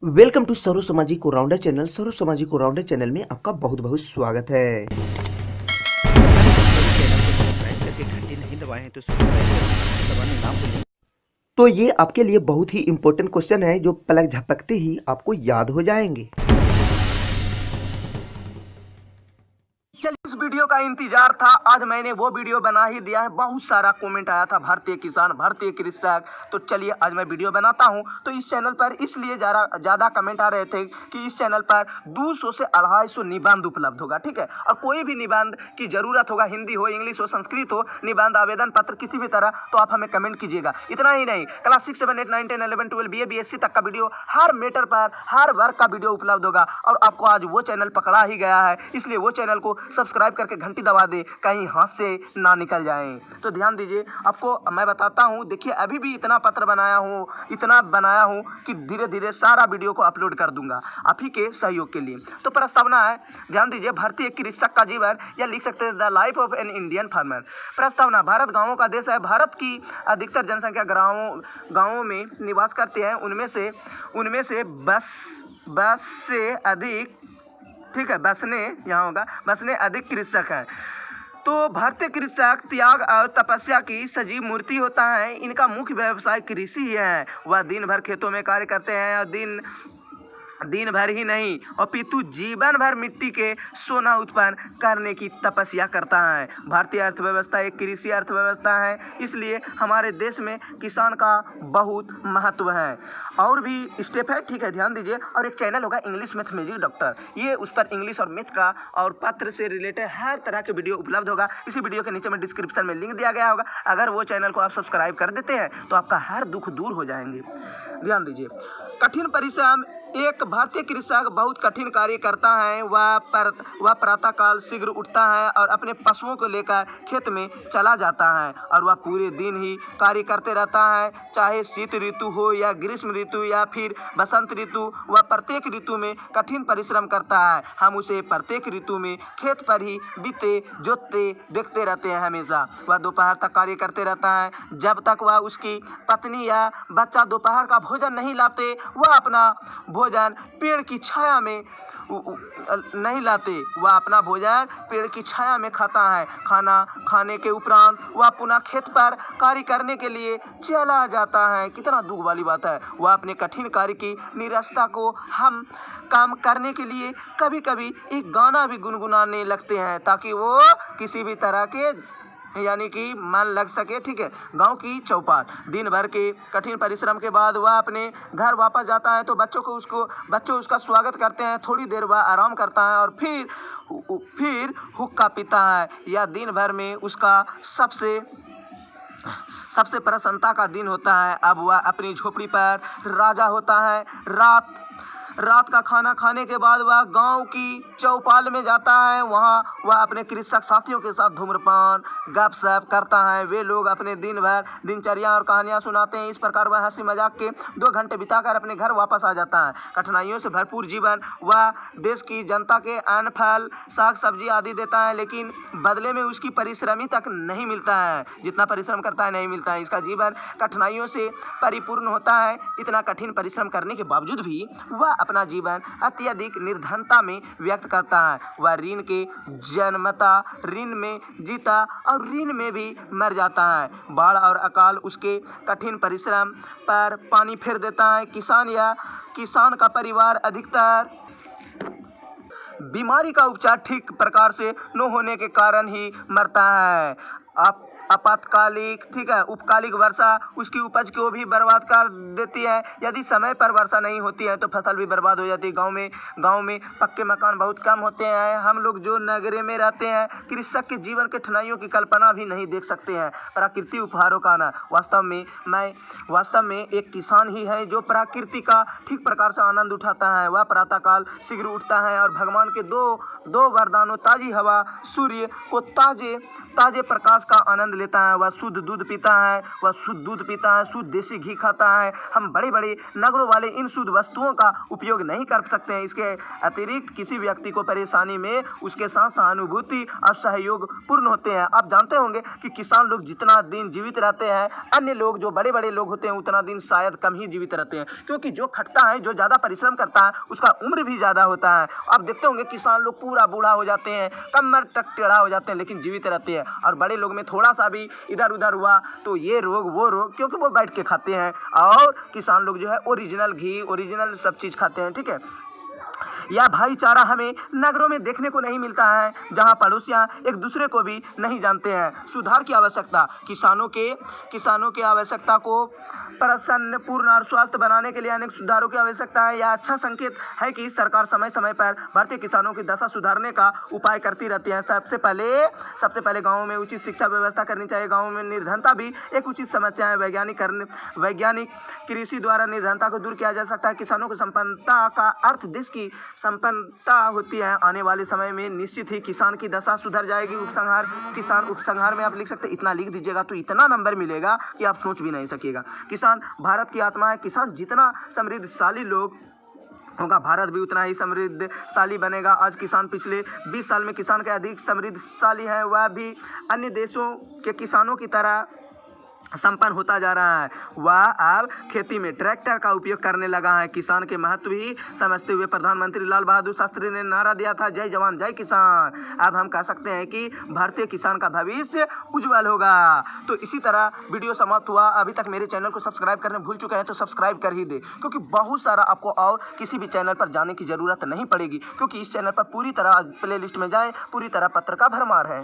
Welcome to serve सामाजिक allrounder channel. सर्व सामाजिक allrounder channel में आपका बहुत बहुत स्वागत है। चैनल को सब्सक्राइब करके घंटी नहीं दबाए हैं तो सब्सक्राइब करके दबाना ना भूलें। तो ये आपके लिए बहुत ही इंपॉर्टेंट क्वेश्चन है जो पलक झपकते ही आपको याद हो जाएंगे। चलिए, इस वीडियो का इंतजार था, आज मैंने वो वीडियो बना ही दिया है। बहुत सारा कमेंट आया था, भारतीय किसान, भारतीय कृषक। तो चलिए आज मैं वीडियो बनाता हूं। तो इस चैनल पर इसलिए ज़्यादा कमेंट आ रहे थे कि इस चैनल पर 200 से 250 निबंध उपलब्ध होगा, ठीक है। और कोई भी निबंध की जरूरत होगा, हिंदी हो, इंग्लिश हो, संस्कृत हो, निबंध, आवेदन पत्र किसी भी तरह, तो आप हमें कमेंट कीजिएगा। इतना ही नहीं, क्लास 6, 7, 8, 9, 10, 11, 12, BA, BSc तक का वीडियो, हर मैटर पर, हर वर्ग का वीडियो उपलब्ध होगा। और आपको आज वो चैनल पकड़ा ही गया है, इसलिए वो चैनल को सब्सक्राइब करके घंटी दबा दे, कहीं हाथ से ना निकल जाए। तो ध्यान दीजिए, आपको मैं बताता हूँ। देखिए, अभी भी इतना पत्र बनाया हूँ कि धीरे धीरे सारा वीडियो को अपलोड कर दूंगा आप ही के सहयोग के लिए। तो प्रस्तावना है, ध्यान दीजिए, भारतीय कृषक का जीवन, या लिख सकते हैं the life of an Indian farmer. प्रस्तावना, भारत गांवों का देश है। भारत की अधिकतर जनसंख्या गांवों में निवास करते हैं। उनमें से बस से अधिक, ठीक है, बसने अधिक कृषक हैं। तो भारतीय कृषक त्याग और तपस्या की सजीव मूर्ति होता है। इनका मुख्य व्यवसाय कृषि ही है। वह दिन भर खेतों में कार्य करते हैं और दिन भर ही नहीं, अपितु जीवन भर मिट्टी के सोना उत्पन्न करने की तपस्या करता है। भारतीय अर्थव्यवस्था एक कृषि अर्थव्यवस्था है, इसलिए हमारे देश में किसान का बहुत महत्व है। और भी स्टेप है, ठीक है, ध्यान दीजिए। और एक चैनल होगा इंग्लिश मैथ मैजिक डॉक्टर, ये उस पर इंग्लिश और मैथ का और पत्र से रिलेटेड हर तरह के वीडियो उपलब्ध होगा। इसी वीडियो के नीचे में डिस्क्रिप्शन में लिंक दिया गया होगा। अगर वो चैनल को आप सब्सक्राइब कर देते हैं तो आपका हर दुख दूर हो जाएंगे। ध्यान दीजिए, कठिन परिश्रम, एक भारतीय कृषक बहुत कठिन कार्य करता है। वह प्रातः काल शीघ्र उठता है और अपने पशुओं को लेकर खेत में चला जाता है और वह पूरे दिन ही कार्य करते रहता है, चाहे शीत ऋतु हो या ग्रीष्म ऋतु या फिर बसंत ऋतु। वह प्रत्येक ऋतु में कठिन परिश्रम करता है। हम उसे प्रत्येक ऋतु में खेत पर ही जोतते देखते रहते हैं। हमेशा वह दोपहर तक कार्य करते रहता है, जब तक वह उसकी पत्नी या बच्चा दोपहर का भोजन नहीं लाते। वह अपना भोजन पेड़ की छाया में नहीं लाते, वह अपना भोजन पेड़ की छाया में खाता है। खाना खाने के उपरांत वह पुनः खेत पर कार्य करने के लिए चला जाता है। कितना दुख वाली बात है। वह अपने कठिन कार्य की निरस्ता को हम काम करने के लिए कभी कभी एक गाना भी गुनगुनाने लगते हैं, ताकि वो किसी भी तरह के यानी कि मन लग सके, ठीक है। गांव की चौपाल, दिन भर के कठिन परिश्रम के बाद वह अपने घर वापस जाता है तो बच्चों उसका स्वागत करते हैं। थोड़ी देर वह आराम करता है और फिर हुक्का पीता है। यह दिन भर में उसका सबसे प्रसन्नता का दिन होता है। अब वह अपनी झोपड़ी पर राजा होता है। रात का खाना खाने के बाद वह गांव की चौपाल में जाता है। वहां वह अपने कृषक साथियों के साथ धूम्रपान गपशप करता है। वे लोग अपने दिन भर दिनचर्या और कहानियां सुनाते हैं। इस प्रकार वह हंसी मजाक के 2 घंटे बिताकर अपने घर वापस आ जाता है। कठिनाइयों से भरपूर जीवन, वह देश की जनता के अन्न, फल, साग सब्जी आदि देता है, लेकिन बदले में उसकी परिश्रमी तक नहीं मिलता है। जितना परिश्रम करता है नहीं मिलता है। इसका जीवन कठिनाइयों से परिपूर्ण होता है। इतना कठिन परिश्रम करने के बावजूद भी वह अपना जीवन अत्यधिक निर्धनता में व्यक्त करता है। वह ऋण के जन्मता, ऋण में जीता और ऋण में भी मर जाता है। बाढ़ और अकाल उसके कठिन परिश्रम पर पानी फेर देता है। किसान का परिवार अधिकतर बीमारी का उपचार ठीक प्रकार से न होने के कारण ही मरता है। आपातकालिक, ठीक है, उपकालिक वर्षा उसकी उपज को भी बर्बाद कर देती है। यदि समय पर वर्षा नहीं होती है तो फसल भी बर्बाद हो जाती है। गांव में पक्के मकान बहुत कम होते हैं। हम लोग जो नगरे में रहते हैं, कृषक के जीवन के कठिनाइयों की कल्पना भी नहीं देख सकते हैं। प्रकृति उपहारों का आना, वास्तव में एक किसान ही है जो प्रकृति का ठीक प्रकार से आनंद उठाता है। वह प्रातःकाल शीघ्र उठता है और भगवान के दो वरदानों, ताजी हवा, सूर्य को ताजे प्रकाश का आनंद लेता है, वह शुद्ध दूध पीता है, वह शुद्ध दूध पीता है, शुद्ध देसी घी खाता है। हम बड़े बड़े नगरों वाले इन शुद्ध वस्तुओं का उपयोग नहीं कर सकते हैं। इसके अतिरिक्त किसी व्यक्ति को परेशानी में उसके साथ सहानुभूति और सहयोग पूर्ण होते हैं। आप जानते होंगे कि किसान लोग जितना दिन जीवित रहते हैं, अन्य लोग जो बड़े बड़े लोग होते हैं उतना दिन शायद कम ही जीवित रहते हैं, क्योंकि जो खटता है, जो ज़्यादा परिश्रम करता है, उसका उम्र भी ज़्यादा होता है। आप देखते होंगे किसान लोग पूरा बूढ़ा हो जाते हैं, कमर तक टेढ़ा हो जाते हैं, लेकिन जीवित रहते हैं। और बड़े लोग में थोड़ा सा भी इधर उधर हुआ तो ये रोग वो रोग, क्योंकि वो बैठ के खाते हैं। और किसान लोग जो है ओरिजिनल घी, ओरिजिनल सब चीज़ खाते हैं। ठीक है, यह भाईचारा हमें नगरों में देखने को नहीं मिलता है, जहां पड़ोसियां एक दूसरे को भी नहीं जानते हैं। सुधार की आवश्यकता, किसानों की आवश्यकता को प्रसन्न, पूर्ण और स्वस्थ बनाने के लिए अनेक सुधारों की आवश्यकता है। यह अच्छा संकेत है कि सरकार समय समय पर भारतीय किसानों की दशा सुधारने का उपाय करती रहती है। सबसे पहले गाँवों में उचित शिक्षा व्यवस्था करनी चाहिए। गाँवों में निर्धनता भी एक उचित समस्या है। वैज्ञानिक कृषि द्वारा निर्धनता को दूर किया जा सकता है। किसानों को संपन्नता का अर्थ देश की संपन्नता होती है। आने वाले समय में निश्चित ही किसान की दशा सुधर जाएगी। किसान उपसंहार में आप लिख सकते, इतना लिख दीजिएगा तो इतना नंबर मिलेगा कि आप सोच भी नहीं सकिएगा। किसान भारत की आत्मा है। किसान जितना समृद्धशाली लोग होगा, भारत भी उतना ही समृद्धशाली बनेगा। आज किसान पिछले 20 साल में किसान के अधिक समृद्धशाली है। वह भी अन्य देशों के किसानों की तरह संपन्न होता जा रहा है। वह अब खेती में ट्रैक्टर का उपयोग करने लगा है। किसान के महत्व ही समझते हुए प्रधानमंत्री लाल बहादुर शास्त्री ने नारा दिया था, जय जवान जय किसान। अब हम कह सकते हैं कि भारतीय किसान का भविष्य उज्जवल होगा। तो इसी तरह वीडियो समाप्त हुआ। अभी तक मेरे चैनल को सब्सक्राइब करने भूल चुके हैं तो सब्सक्राइब कर ही दे, क्योंकि बहुत सारा आपको और किसी भी चैनल पर जाने की जरूरत नहीं पड़ेगी, क्योंकि इस चैनल पर पूरी तरह प्ले लिस्ट में जाए, पूरी तरह पत्र का भरमार है।